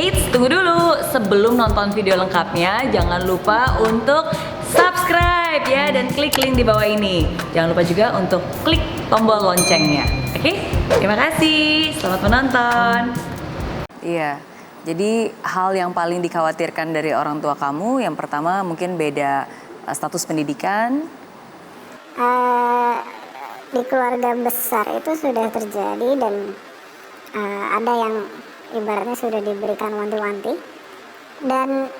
Eits, tunggu dulu. Sebelum nonton video lengkapnya, jangan lupa untuk subscribe ya dan klik link di bawah ini. Jangan lupa juga untuk klik tombol loncengnya. Oke? Terima kasih. Selamat menonton. Iya. Jadi hal yang paling dikhawatirkan dari orang tua kamu, yang pertama mungkin beda status pendidikan. Di keluarga besar itu sudah terjadi dan ada yang ibaratnya sudah diberikan wanti-wanti dan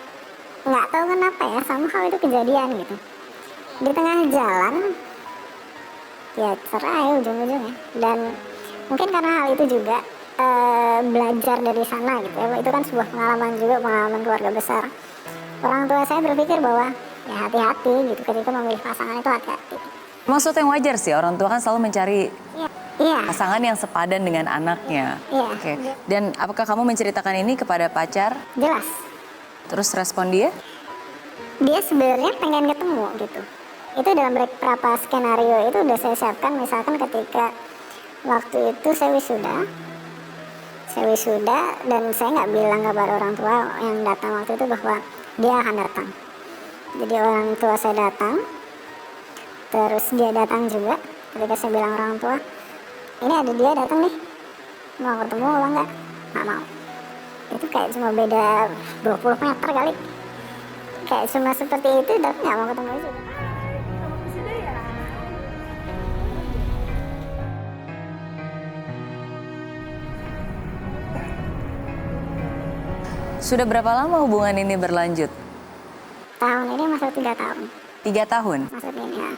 nggak tahu kenapa ya somehow itu kejadian gitu di tengah jalan ya cerai ujung-ujungnya. Dan mungkin karena hal itu juga belajar dari sana gitu ya, itu kan sebuah pengalaman juga, pengalaman keluarga besar. Orang tua saya berpikir bahwa ya hati-hati gitu ketika memilih pasangan, itu hati-hati. Maksud yang wajar sih, orang tua kan selalu mencari Iya. pasangan yang sepadan dengan anaknya. Iya. Oke. Dan apakah kamu menceritakan ini kepada pacar? Jelas. Terus respon dia? Dia sebenarnya pengen ketemu gitu. Itu dalam beberapa skenario itu udah saya siapkan. Misalkan ketika waktu itu saya wisuda dan saya nggak bilang kepada orang tua yang datang waktu itu bahwa dia akan datang. Jadi orang tua saya datang, terus dia datang juga. Ketika saya bilang orang tua, ini ada dia datang nih, mau ketemu apa enggak? Nggak mau. Itu kayak cuma beda 20 meter kali. Kayak cuma seperti itu, tapi nggak mau ketemu juga. Sudah berapa lama hubungan ini berlanjut? Tahun ini masuk 3 tahun. 3 tahun? Masuk ini ya.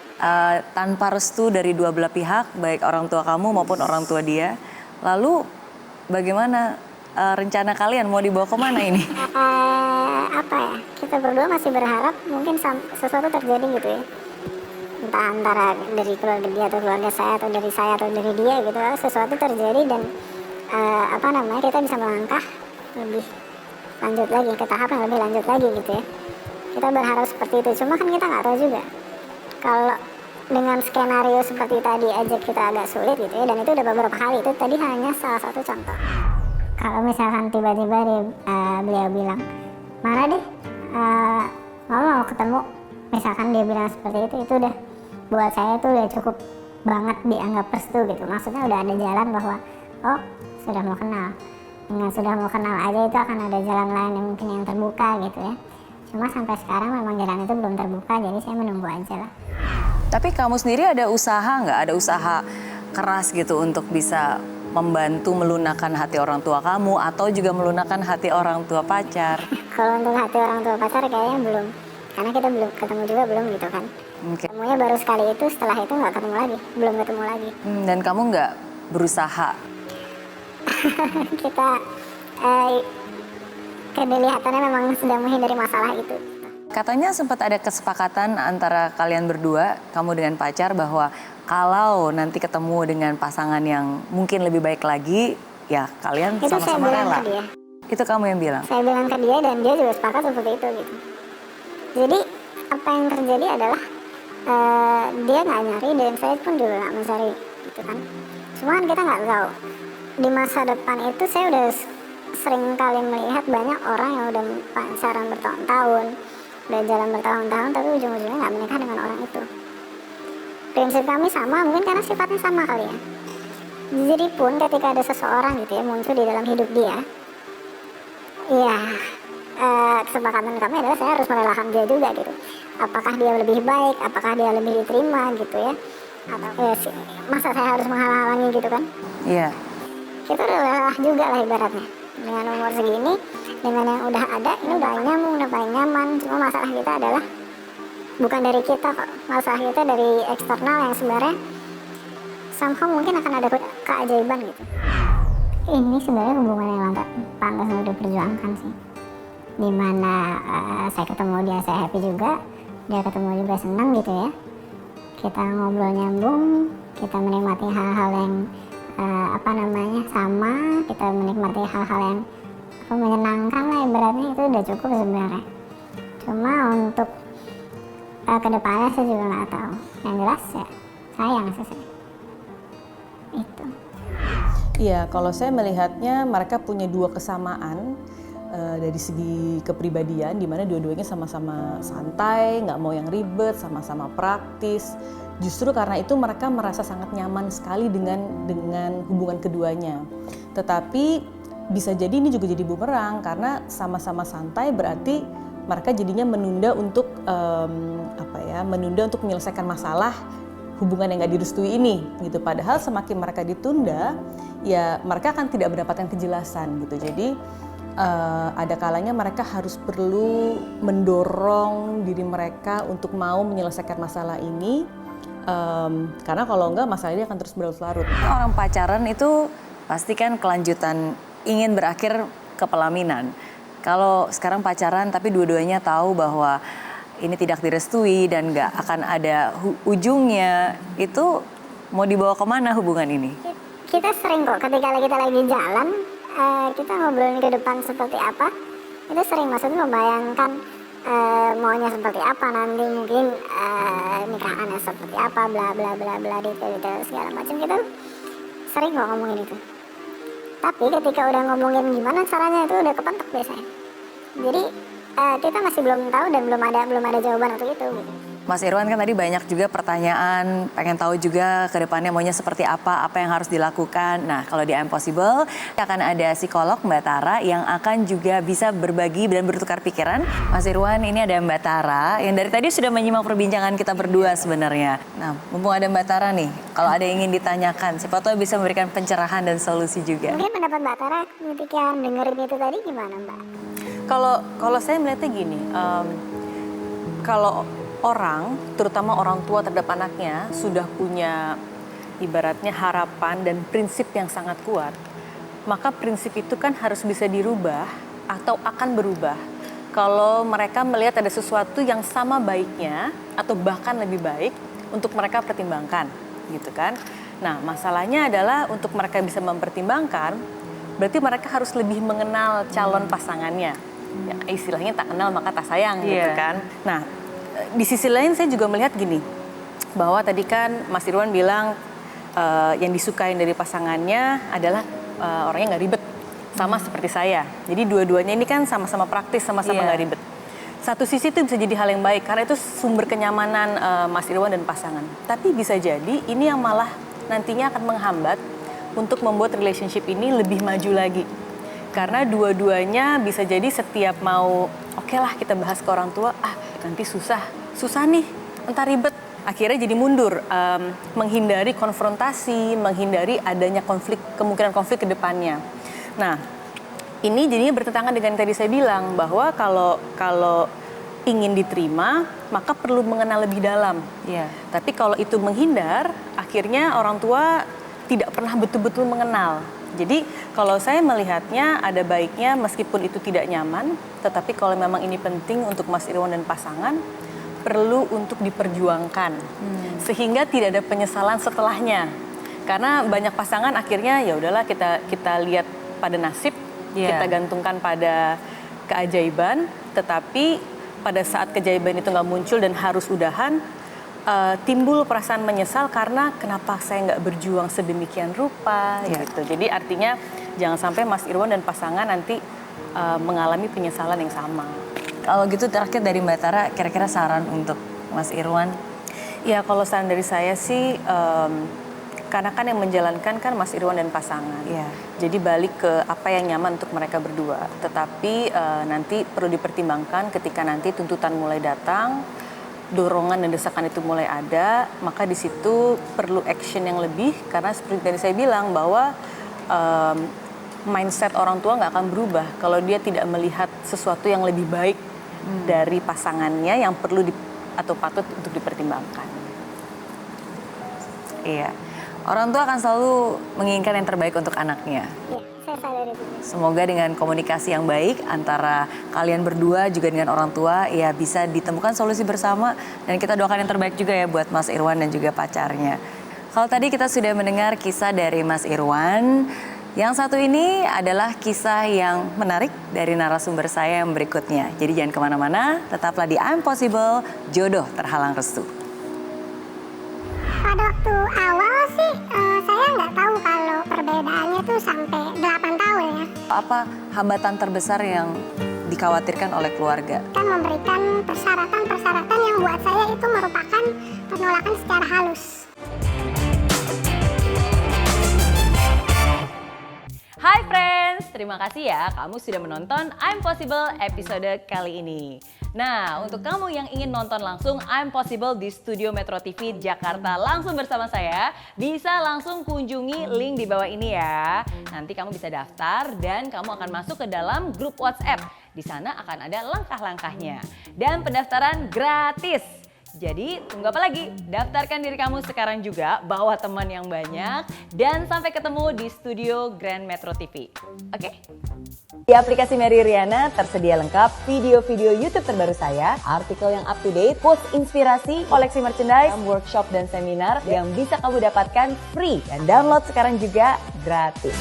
Tanpa restu dari dua belah pihak, baik orang tua kamu maupun orang tua dia. Lalu bagaimana rencana kalian, mau dibawa kemana ini? Apa ya, kita berdua masih berharap mungkin sesuatu terjadi gitu ya. Entah antara dari keluarga dia atau keluarga saya atau dari saya atau dari dia gitu. Sesuatu terjadi dan kita bisa melangkah lebih lanjut lagi ke tahap yang lebih lanjut lagi gitu ya. Kita berharap seperti itu, cuma kan kita nggak tahu juga kalau dengan skenario seperti tadi aja kita agak sulit gitu ya. Dan itu udah beberapa kali, itu tadi hanya salah satu contoh. Kalau misalkan tiba-tiba beliau bilang, mana deh, mau ketemu, misalkan dia bilang seperti itu udah buat saya itu udah cukup banget dianggap restu gitu. Maksudnya udah ada jalan bahwa oh sudah mau kenal. Dengan sudah mau kenal aja itu akan ada jalan lain yang mungkin yang terbuka gitu ya. Cuma sampai sekarang memang jalan itu belum terbuka, jadi saya menunggu aja lah. Tapi kamu sendiri ada usaha nggak? Ada usaha keras gitu untuk bisa membantu melunakkan hati orang tua kamu atau juga melunakkan hati orang tua pacar? Kalau untuk hati orang tua pacar kayaknya belum. Karena kita belum ketemu juga belum gitu kan. Okay. Ketemunya baru sekali itu, setelah itu nggak ketemu lagi. Belum ketemu lagi. Dan kamu nggak berusaha? Kita kelihatannya memang sedang menghindari masalah itu. Katanya sempat ada kesepakatan antara kalian berdua, kamu dengan pacar, bahwa kalau nanti ketemu dengan pasangan yang mungkin lebih baik lagi, ya kalian itu sama-sama rela. Ke dia. Itu kamu yang bilang? Saya bilang ke dia dan dia juga sepakat seperti itu gitu. Jadi apa yang terjadi adalah dia nggak nyari dan saya pun juga nggak mencari gitu kan. Cuma kan kita nggak tahu. Di masa depan itu saya udah sering kali melihat banyak orang yang udah pacaran bertahun-tahun, udah jalan bertahun-tahun tapi ujung-ujungnya nggak menikah dengan orang itu. Prinsip kami sama, mungkin karena sifatnya sama kali ya. Jadi pun ketika ada seseorang gitu ya muncul di dalam hidup dia, ya kesepakatan kami adalah saya harus merelakan dia juga gitu. Apakah dia lebih baik, apakah dia lebih diterima gitu ya, atau masa saya harus menghalang-halangi gitu kan? Iya. Kita udah lelah juga lah ibaratnya. Dengan umur segini, dengan yang udah ada, ini udah nyambung, udah paling nyaman. Cuma masalah kita adalah bukan dari kita kok, masalah kita dari eksternal yang sebenarnya somehow mungkin akan ada keajaiban gitu. Ini sebenarnya hubungan yang pantas untuk diperjuangkan sih. Dimana saya ketemu dia, saya happy juga, dia ketemu juga senang gitu ya. Kita ngobrol nyambung, kita menikmati hal-hal yang sama, kita menikmati hal-hal yang menyenangkan lah ibaratnya, itu udah cukup sebenarnya. Cuma untuk kedepannya saya juga nggak tahu. Yang jelas ya sayang sih saya. Itu. Iya, kalau saya melihatnya mereka punya dua kesamaan. dari segi kepribadian, di mana dua-duanya sama-sama santai, nggak mau yang ribet, sama-sama praktis. Justru karena itu mereka merasa sangat nyaman sekali dengan hubungan keduanya. Tetapi bisa jadi ini juga jadi bumerang, karena sama-sama santai berarti mereka jadinya menunda untuk menunda untuk menyelesaikan masalah hubungan yang nggak direstui ini gitu. Padahal semakin mereka ditunda, ya mereka akan tidak mendapatkan kejelasan gitu. Jadi ada kalanya mereka harus perlu mendorong diri mereka untuk mau menyelesaikan masalah ini, karena kalau enggak masalah ini akan terus berlarut-larut. Orang pacaran itu pasti kan kelanjutan ingin berakhir ke pelaminan. Kalau sekarang pacaran tapi dua-duanya tahu bahwa ini tidak direstui dan nggak akan ada ujungnya, itu mau dibawa kemana hubungan ini? Kita sering kok ketika kita lagi jalan, kita ngobrolin ke depan seperti apa, itu sering maksudnya membayangkan maunya seperti apa nanti, mungkin nikahannya seperti apa, bla bla bla bla, detail segala macam. Kita sering kok ngomongin itu. Tapi ketika udah ngomongin gimana caranya, itu udah kepentok biasanya. Jadi kita masih belum tahu dan belum ada jawaban untuk itu gitu. Mas Irwan kan tadi banyak juga pertanyaan, pengen tahu juga ke depannya maunya seperti apa yang harus dilakukan. Nah, kalau di I'm Possible akan ada psikolog Mbak Tara yang akan juga bisa berbagi dan bertukar pikiran. Mas Irwan, ini ada Mbak Tara yang dari tadi sudah menyimak perbincangan kita berdua sebenarnya. Nah, mumpung ada Mbak Tara nih, kalau ada yang ingin ditanyakan, siapa tahu bisa memberikan pencerahan dan solusi juga. Mungkin pendapat Mbak Tara ketika dengerin itu tadi gimana, Mbak? Kalau saya melihatnya gini, kalau orang, terutama orang tua terhadap anaknya, sudah punya ibaratnya harapan dan prinsip yang sangat kuat, maka prinsip itu kan harus bisa dirubah atau akan berubah kalau mereka melihat ada sesuatu yang sama baiknya atau bahkan lebih baik untuk mereka pertimbangkan, gitu kan. Nah, masalahnya adalah untuk mereka bisa mempertimbangkan, berarti mereka harus lebih mengenal calon pasangannya. Ya, istilahnya tak kenal maka tak sayang, gitu kan. Nah, di sisi lain saya juga melihat gini, bahwa tadi kan Mas Irwan bilang yang disukain dari pasangannya adalah orangnya nggak ribet, sama seperti saya. Jadi dua-duanya ini kan sama-sama praktis, sama-sama nggak ribet. Satu sisi itu bisa jadi hal yang baik, karena itu sumber kenyamanan Mas Irwan dan pasangan. Tapi bisa jadi ini yang malah nantinya akan menghambat untuk membuat relationship ini lebih maju lagi. Karena dua-duanya bisa jadi setiap mau, oke lah kita bahas ke orang tua, nanti susah nih, entar ribet. Akhirnya jadi mundur, menghindari konfrontasi, menghindari adanya kemungkinan konflik ke depannya. Nah, ini jadinya bertentangan dengan yang tadi saya bilang, bahwa kalau ingin diterima, maka perlu mengenal lebih dalam. Tapi kalau itu menghindar, akhirnya orang tua tidak pernah betul-betul mengenal. Jadi kalau saya melihatnya ada baiknya meskipun itu tidak nyaman, tetapi kalau memang ini penting untuk Mas Irwan dan pasangan, perlu untuk diperjuangkan. Sehingga tidak ada penyesalan setelahnya. Karena banyak pasangan akhirnya ya udahlah kita lihat pada nasib, kita gantungkan pada keajaiban, tetapi pada saat keajaiban itu nggak muncul dan harus udahan, timbul perasaan menyesal karena kenapa saya nggak berjuang sedemikian rupa gitu. Jadi artinya jangan sampai Mas Irwan dan pasangan nanti mengalami penyesalan yang sama. Kalau gitu terakhir dari Mbak Tara, kira-kira saran untuk Mas Irwan? Ya kalau saran dari saya sih, karena kan yang menjalankan kan Mas Irwan dan pasangan. Jadi balik ke apa yang nyaman untuk mereka berdua. Tetapi nanti perlu dipertimbangkan ketika nanti tuntutan mulai datang, dorongan dan desakan itu mulai ada, maka di situ perlu action yang lebih, karena seperti tadi saya bilang bahwa mindset orang tua nggak akan berubah kalau dia tidak melihat sesuatu yang lebih baik dari pasangannya yang perlu atau patut untuk dipertimbangkan. Iya, orang tua akan selalu menginginkan yang terbaik untuk anaknya. Saya sadar itu. Semoga dengan komunikasi yang baik antara kalian berdua juga dengan orang tua, ya bisa ditemukan solusi bersama, dan kita doakan yang terbaik juga ya buat Mas Irwan dan juga pacarnya. Kalau tadi kita sudah mendengar kisah dari Mas Irwan, yang satu ini adalah kisah yang menarik dari narasumber saya yang berikutnya. Jadi jangan kemana-mana, tetaplah di I'm Possible, jodoh terhalang restu. Pada waktu awal sih saya nggak tahu kalau perbedaannya tuh sampai 8 tahun ya. Apa hambatan terbesar yang dikhawatirkan oleh keluarga? Kan memberikan persyaratan-persyaratan yang buat saya itu merupakan penolakan secara halus. Hai friends, terima kasih ya kamu sudah menonton I'm Possible episode kali ini. Nah, untuk kamu yang ingin nonton langsung I'm Possible di Studio Metro TV Jakarta langsung bersama saya, bisa langsung kunjungi link di bawah ini ya. Nanti kamu bisa daftar dan kamu akan masuk ke dalam grup WhatsApp. Di sana akan ada langkah-langkahnya. Dan pendaftaran gratis. Jadi tunggu apa lagi? Daftarkan diri kamu sekarang juga, bawa teman yang banyak, dan sampai ketemu di studio Grand Metro TV. Oke? Di aplikasi Mary Riana tersedia lengkap video-video YouTube terbaru saya, artikel yang up to date, quotes inspirasi, koleksi merchandise, workshop dan seminar yang bisa kamu dapatkan free. Dan download sekarang juga gratis.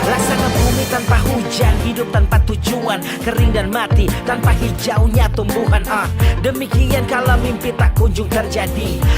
Laksana bumi tanpa hujan, hidup tanpa tujuan, kering dan mati tanpa hijaunya tumbuhan. Demikian kalau mimpi tak kunjung terjadi.